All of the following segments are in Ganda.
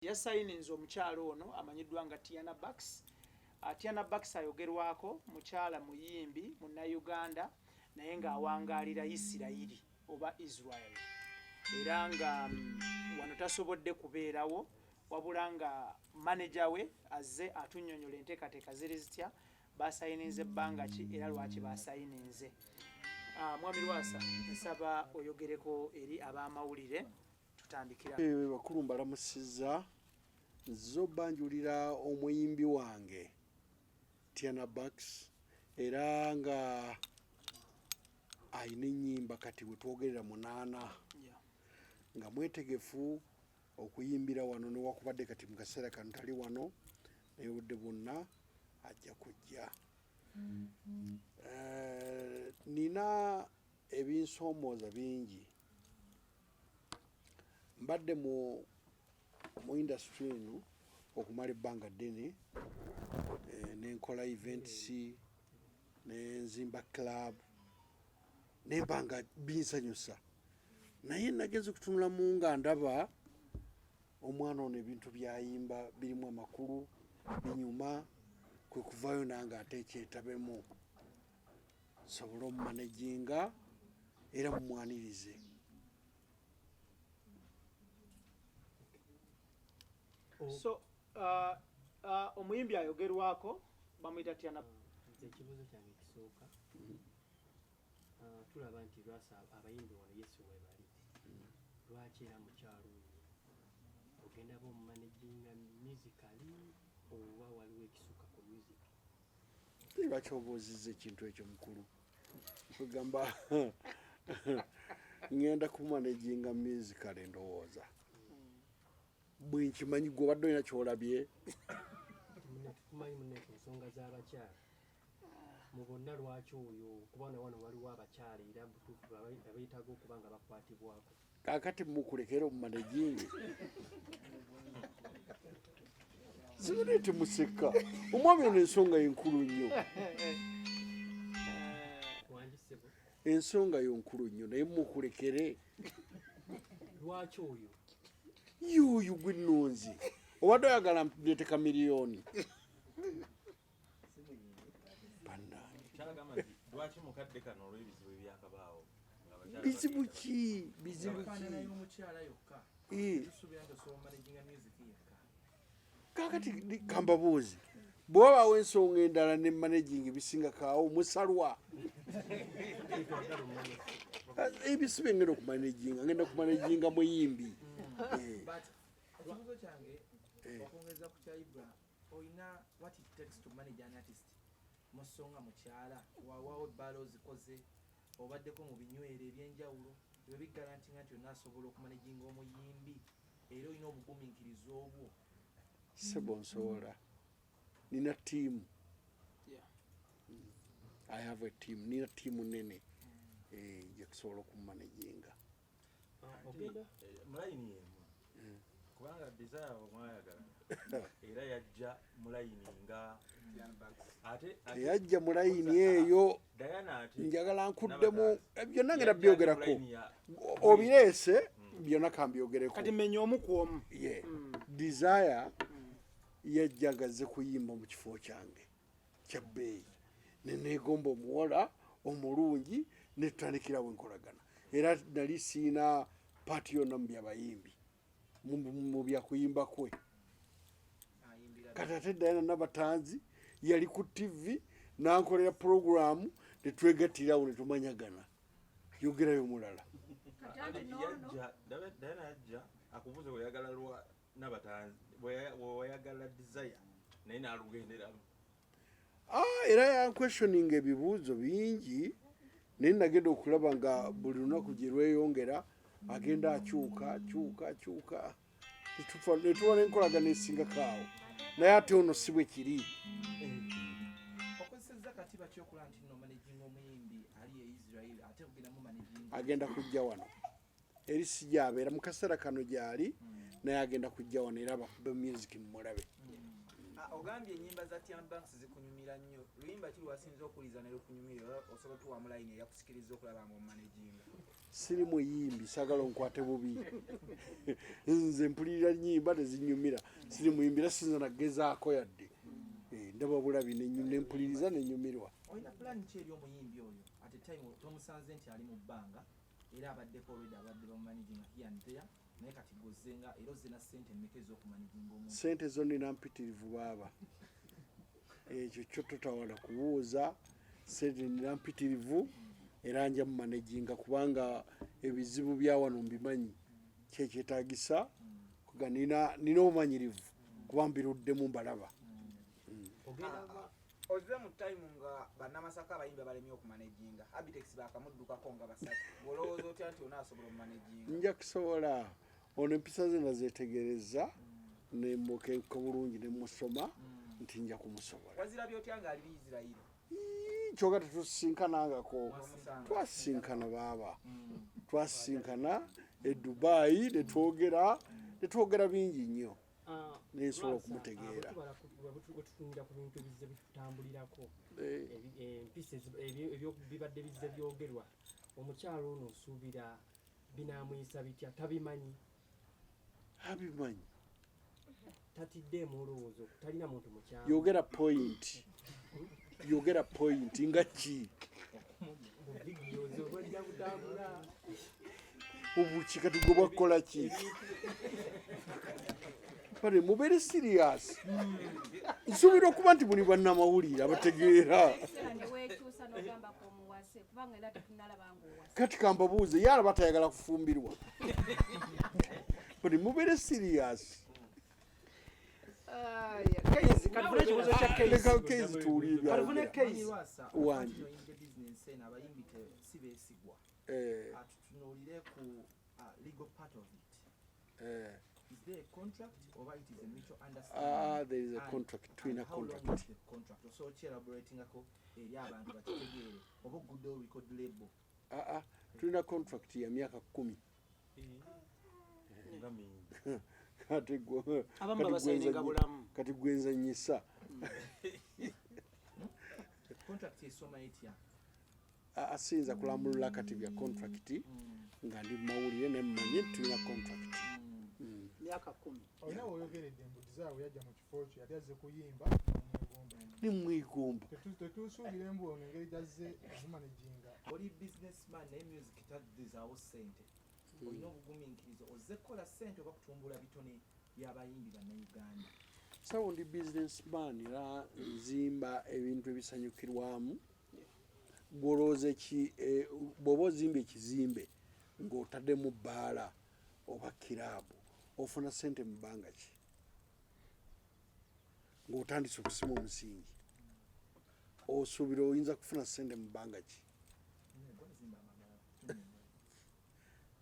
yasayininze omukyalo ono amanyiddwa nga Tiana Bucks. Tiana Bucks ayogerwako mukyala muyimbi munnayuganda naye ng'awangaalira Isirayiri oba Israel. Era nga wano tasobodde kubeerawo wabula nga manager we azze atunnyonnyola enteekateeka ziri zitya basayininze ebbanga ki era lwaki basayininze. Mwami Lwasa nsaba oyogereko eri ab'amawulire tutandikira. Bakulu mbalamusizza nzo banjulira omuyimbi wange Tiana Bucks era nga ayina ennyimba kati we twogerera 8 nga mwetegefu okuyimbira wano newakubadde kati mu kaseera kano tali wano naye budde bwonna ajja kujja. Nina ebinsoomooza bingi mbadde mu industry eno okumala ebbanga ddene nenkola events nenzimba club nembanga binsanyusa naye nageze kutunulamu nga ndaba omwana ono ebintu byayimba birimu amakulu binyuma kwe kuvayo nange ate ekyetabemu sobole omumanaginga era mumwanirize. So omuyimbi ayogerwako bamuyita Tiana. Ekibuuzo kyange kisooka tulaba nti Lwasa abayimbi wano Yesu we bali lwaki era mukyalo ogenda bomumanaginga musically oba waliwo ekisuka ku music? Lwaki obuuzizza ekintu ekyo mukulu kugamba ngenda kumanaginga musically ndowooza bwenkimanyi gwe obadde olina kyolabye tumanyi munne ku nsonga z'abakyala mu bonna lwaki oyo kubanga wano waliwo abakyala era butuufu abeetaaga okuba nga bakwatibwako kakati mukulekera omumanaginge zibone temuseka omwami ono ensonga yenkulu nnyo ensonga yonkulu nnyo naye mukulekere lwaki oyo yuyu gwennonzi obadde oyagala mpeteka miliyoni bizibu ki kakati kambabuuzi bw'obaawo ensonga endala ne managing bisinga kaawo musalwa ebisi bengenda okumanaginga ngenda kumanaginga muyimbi. Ekibuuzo kyange okwongeza ku kya Ibra olina what it takes to manage an artist mu ssonga mukyala wawawo ebbala ozikoze obaddeko mu binywero ebyenjawulo ebyo bigarantinga nti onaasobola okumanaginga omuyimbi era olina obugumiikiriza obwo. Sebo nsobola nina tiimu. I have a team. Nina tiimu nene gyetusobola okumanaginga. Mulayini kubanga desire omwayagala era yajja mulayini nga ate yajja mulayini eyo njagala nkuddemu byonna ngenda byogerako obireese byonna kambyogereko kati menya omu ku omu. Desire yajjagaze kuyimba mu kifo kyange kyabbeeyi neneegomba omuwola omulungi netutandikira bwenkolagana era nali siina paati yonna mu byabayimbi mu byakuyimba kwe kati ate Diana Nabatanzi yali ku TV nankolera programu netwegattirawo netumanyagana yogerayo mulala. Diana yajja akubuuze weyagala lwa Nabatanzi weyagala desire naye nalugenderamu era yanquestioning ebibuuzo bingi naye nagenda okulaba nga buli lunaku gye lweyongera agenda akyuka netuba nenkolagana esinga kaawo naye ate ono si bwe kiri. Okozesezza katiba kyokola nti no managing omuyimbi ali e Israel ate kugenda mu managing agenda kujja wano eri si gy'abeera mu kaseera kano gy'ali naye agenda kujja wano era bakube music mumulabe. ogambye ennyimba za Tiana Banks zikunyumira nnyo. Luyimba ki lwasinza okuliza ne lukunyumira osobola tuwa mulayini eyakusikiriza okulaba ng'omumanaginga? Siri muyimbi sagala nkwate bubi. Nze mpulira nnyimba tezinyumira. Siri muyimbi era sinza nagezaako yadde. Ndaba bulabi nempuliriza nenyumirwa. Olina plan ki eri omuyimbi oyo at a time tomusanze nti ali mu bbanga era abaddeko olwedde abadde bamumanaginga here and there naye kati gozzenga era ozze na ssente mmeka ez'okumanaginga omuntu? Sente zo nina mpitirivu baaba. Ekyo kyo totawala kubuuza. Sente nina mpitirivu era nja mumanaginga kubanga ebizibu bya wano mbimanyi. Kyekyetaagisa kuga nina obumanyirivu kuba mbiruddemu mbalaba. Ozze mu time nga bannamasaka abayimbi abalemye okumanaginga Abitex bakamuddukako nga basatu. Olowooza otya nti onaasobola omumanaginga? Nja kusobola. Ono empisa ze nazeetegereza nemukeeka bulungi nemusoma nti nja kumusobola. Wazirabye otya ng'ali Isirayiri? Kyokka tetusisinkanangako. Twasinkana baaba. Twasinkana e Dubai netwogera bingi nnyo. Nensobola okumutegeera. Tutunira ku bintu bizze bitambulirako empisa bibadde bizze byogerwa omukyalo ono osuubira binamuyisa bitya tabimanyi Abimanyi. tatiddeemu olowoozo talina muntu mukyalo yogera point nga ki buvidiyozo bwajja kutambula obuki kati gwe bwakukola ki Pare mubere serious. Nsuubira okuba nti muli bannamawulire abategeera. Kati kambabuuze yalaba tayagala kufumbirwa. Pare mubere serious. Leka case tuwulire. Kalifune case. Wangi. Abayimbi si beesigwa. Atutunuulire ku legal part of it. Is there a contract or it is a mutual understanding? There is a contract. Twina contract. How long is the contract? So elaborating ako eri abantu bategeere oba good record label. Twina contract ya myaka 10. Abamu basayininga bulamu. Kati gwenza nyisa. Contract esoma etya? Asinza kulambulula kati bya contract nga ndi mawulire nemmanyi twina contract. Myaka 10. Olina woyogeredde embuti zaawe yajja mu kifo kyo yali azze kuyimba nimwigomba. Tetusuubira embu ono engeri gyazze omumanaginga. Oli businessman naye music taddizaawo ssente. Olina obugumiikirizo ozze kukola ssente oba kutumbula bitone by'abayimbi bannayuganda. Sawo ndi businessman era nzimba ebintu ebisanyukirwamu. Gwolooze ki bw'oba ozimba ekizimbe ng'otaddemu bbaala oba kiraabu ofuna ssente mu bbanga ki ng'otandise okusima omusingi osuubira oyinza kufuna ssente mu bbanga ki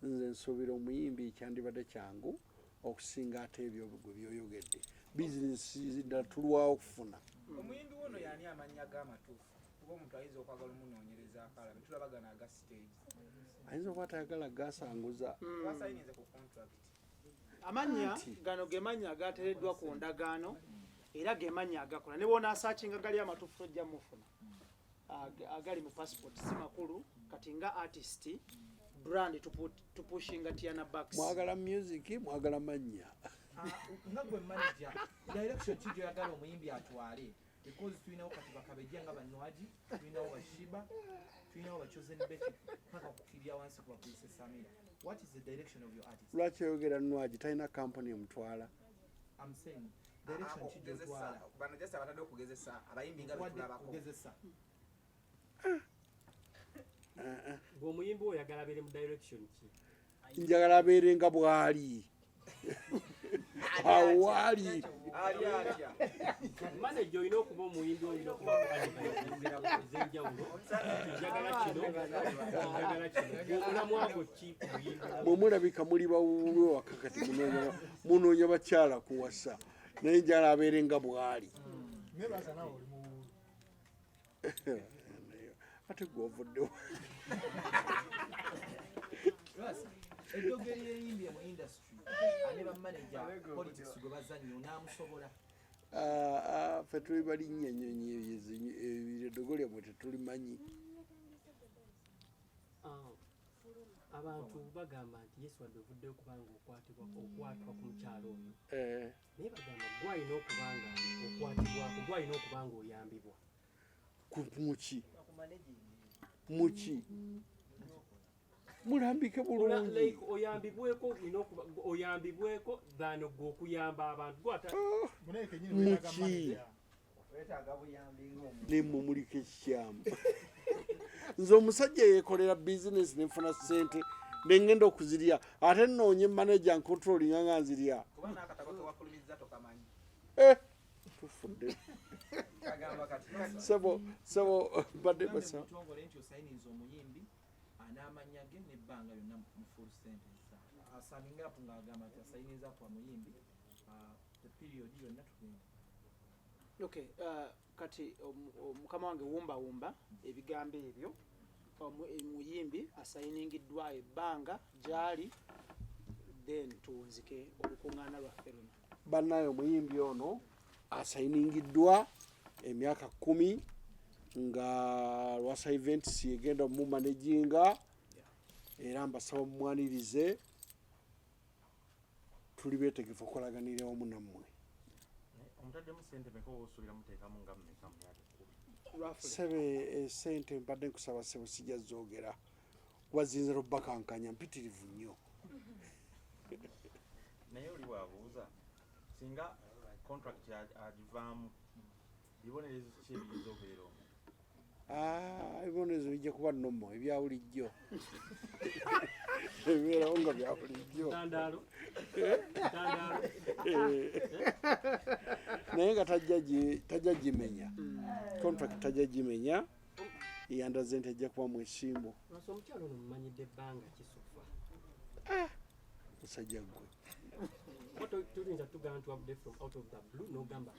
nze nsuubira omuyimbi kyandibadde kyangu okusinga ate ebyo gwe byoyogedde bizinesi ddala tulwawo okufuna. Omuyimbi wono y'ani amannya g'amatuufu kuba omuntu ayinza okwagala omunoonyereza akalabe tulabagana aga stage ayinza okuba tayagala gasanguza basayinize ku contract. Amanya gano gemanya agatereddwa ku ndagaano era gemanya agakola ne bona asachinga gali amatuufu tojja mufuna agali mu passport si makulu kati nga artist brand tupushinga Tiana Banks. Mwagala music mwagala manya Nga gwe manager direction ki gy'oyagala omuyimbi atwale because tulinawo kati bakabejja nga bannwaji tulinawo bashiba tulinawo bachozen beti paka kukirya wansi ku bapolisi Samira. What is the direction of your artist? Lwaki oyogera nnwaji talina company emutwala. I'm saying direction ki gy'otwala bano just abatadde okugezesa abayimbi nga betulabako kugezesa. Ng'omuyimbi oyagala abeere mu direction ki? Njagala abeere nga bw'ali. Awali. Manager olina okuba omuyimbi olina okuba ez'enjawulo. Njagala kino, njagala kino. Olamwago ki ku muyimbi? Bwe mulabika muli bawuwe waka kati munoonya bakyala kuwasa naye njagala abeere nga bw'ali. Nebaza nawe oli mu ate gw'ovuddewo. Eddogeri y'eyimbi mu industry ane bamanager politics gwe bazannyo n'amusobola. ffe tuli balinnya ennyonyi ebiredogo lyamwe tetulimanyi. Abantu bagamba nti Yesu wadde ovuddeyo kubanga okwatibwa ku mukyalo oyo. Naye bagamba gwalina okubanga okwatibwako, gwalina okubanga oyambibwa. Muki mulambike bulungi. Oyambibweko than gwe okuyamba abantu. Muki nemwe muliko ekikyamu. Nze omusajja yeekolera bizinesi nenfuna ssente nengenda okuzirya ate nnoonye manager nkontrolinga nga nzirya. Tufudde sebo badde basa ekitongole nti osayiniza omuyimbi n'amanya ge n'ebbanga lyonna mu full sentence asaminga apo ng'agamba nti asayiniza kwa muyimbi the period yonna tugenda. Okay, kati mukama wange wumba ebigambo ebyo muyimbi asayiningiddwa ebbanga gyali then tuwunzike olukuŋŋaana lwaffe luno. Bannayo omuyimbi ono asayiningiddwa emyaka 10 nga Lwasa Events egenda omumanaginga era mbasaba mumwanirize tuli beetegefu okolaganira wamu nammwe. Omutaddemu ssente meka osuubira muteekamu nga mmeka mu myaka 10? Sebe esente mbadde nkusaba sebo sijja zoogera wazinze lubakankanya mpitirivu nnyo. Naye oli bwabuuza singa contract agivaamu bibonerezo ki ebiyinza obeera omwo? Ebibonerezo bijja kuba nnomo ebyawulijjo. Ebibeerawo nga byabulijjo. Naye nga tajja gimenya. Contract tajja gimenya. Yandaze nti ajja kuba mwesimbu. Omukyalo ono mumanyidde ebbanga kisofa. Musajja gwe. Tuyinza tugamba nti wabudde from out of the blue n'ogamba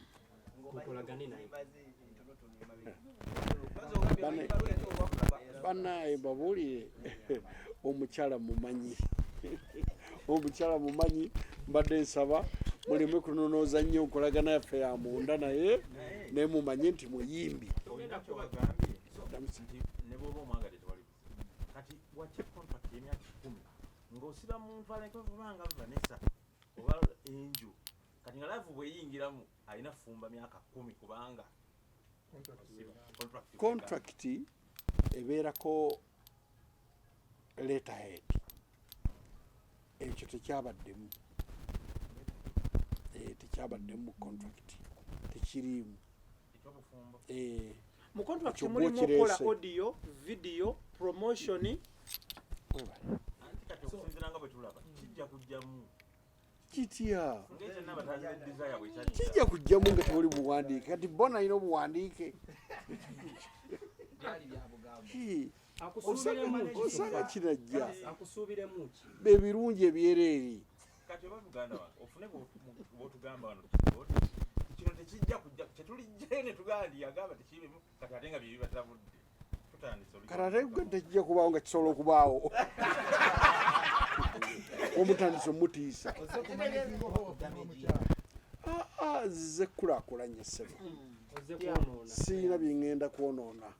mukolagane naye. Bannaye babuulire omukyala mumanyi. Omukyala mumanyi mbadde nsaba muleme kunonooza nnyo nkolagana yaffe ya munda naye mumanye nti muyimbi. Ne bw'oba omwagadde tewali kati watya contract y'emyaka 10 ng'osiba muntu alekobanga Vanessa oba enju kati nga live bweyingiramu alina fumba myaka 10 kubanga contract ebeerako letterhead ekyo tekyabaddemu tekyabaddemu contract tekiriimu mu contract mulimu okukola audio video promotion. Anti kati okusinziira nga bwe tulaba kijja kujjamu kitya kijja kijja kujjamu nga tewali buwandiike kati bona alina obuwandiike osanga kinajja ebirungi ebyereeri. kati oba muganda wange ofune bwotugamba wano kino tekijja kujja kyetulijjayo ne tugandi yagamba tekirimu kati ate nga byebi batabudde tutandise kati ate tekijja kubaawo nga kisobola okubaawo omutandise omutiisa zize kulaakulanye ssebo siina bye ŋŋenda kwonoona.